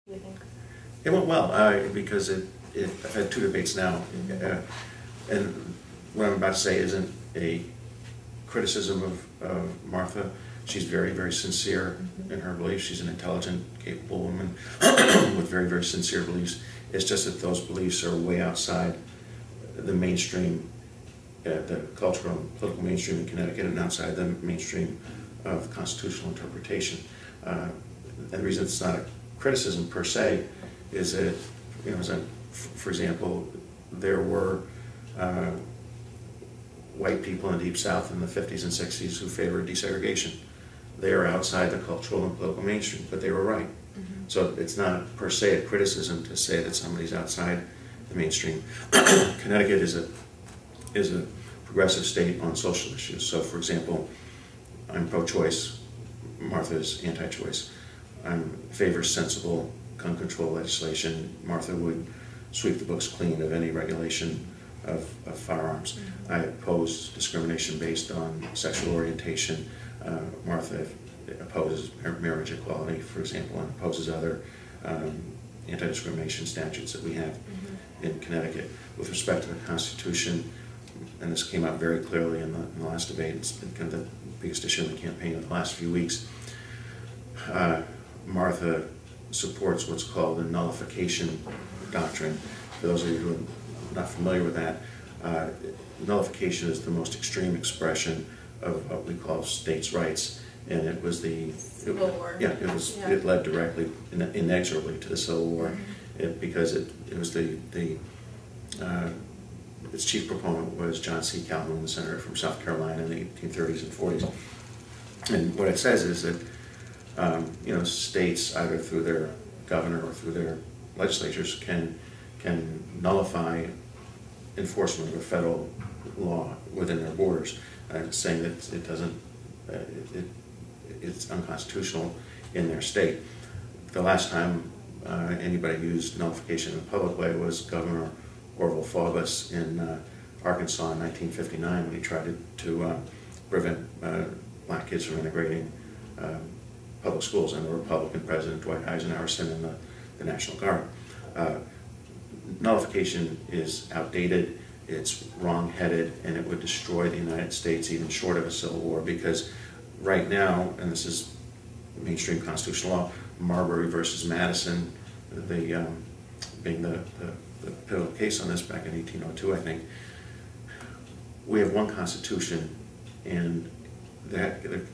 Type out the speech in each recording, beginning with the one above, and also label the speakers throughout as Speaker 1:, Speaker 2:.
Speaker 1: you think?
Speaker 2: It went well because I've had two debates now, and what I'm about to say isn't a criticism of Martha. She's very, very sincere in her beliefs. She's an intelligent, capable woman with very, very sincere beliefs. It's just that those beliefs are way outside the mainstream, the cultural and political mainstream in Connecticut, and outside the mainstream of constitutional interpretation. And the reason it's not a criticism per se is that, for example, there were white people in the Deep South in the 50s and 60s who favored desegregation. They are outside the cultural and political mainstream, but they were right. So it's not per se a criticism to say that somebody's outside the mainstream. Connecticut is a progressive state on social issues. So, for example, I'm pro-choice. Martha's anti-choice. I favor sensible gun control legislation. Martha would sweep the books clean of any regulation of firearms. I oppose discrimination based on sexual orientation. Martha opposes marriage equality, for example, and opposes other anti-discrimination statutes that we have in Connecticut. With respect to the Constitution, and this came out very clearly in the last debate, it's been kind of the biggest issue in the campaign in the last few weeks. Martha supports what's called the nullification doctrine. For those of you who are not familiar with that, nullification is the most extreme expression of what we call states' rights, and it was the
Speaker 1: Civil War.
Speaker 2: Yeah, it led directly, inexorably to the Civil War, because it was its chief proponent was John C. Calhoun, the senator from South Carolina in the 1830s and 40s. And what it says is that states, either through their governor or through their legislatures, can nullify enforcement of a federal law within their borders, saying that it doesn't, it's unconstitutional in their state. The last time anybody used nullification in a public way was Governor Orville Faubus in Arkansas in 1959, when he tried to prevent black kids from integrating public schools, and the Republican president Dwight Eisenhower sent in the National Guard. Nullification is outdated, it's wrong-headed, and it would destroy the United States even short of a civil war, because right now, and this is mainstream constitutional law, Marbury versus Madison, being the pivotal case on this back in 1802, I think, we have one Constitution, and the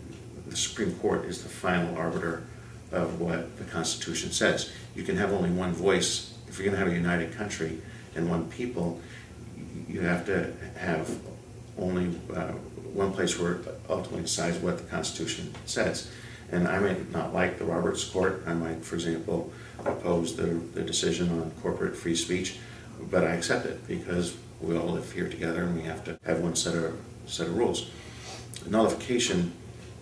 Speaker 2: Supreme Court is the final arbiter of what the Constitution says. You can have only one voice. If you're going to have a united country and one people, you have to have only one place where it ultimately decides what the Constitution says. And I might not like the Roberts Court. I might, for example, oppose the decision on corporate free speech, but I accept it because we all live here together and we have to have one set of rules. Nullification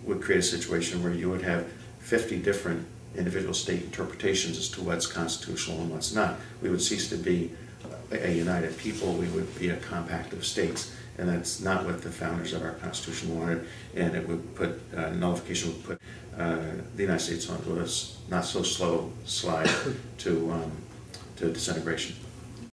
Speaker 2: would create a situation where you would have 50 different individual state interpretations as to what's constitutional and what's not. We would cease to be a united people. We would be a compact of states, and that's not what the founders of our Constitution wanted. And it would put nullification would put the United States onto a not so slow slide to disintegration.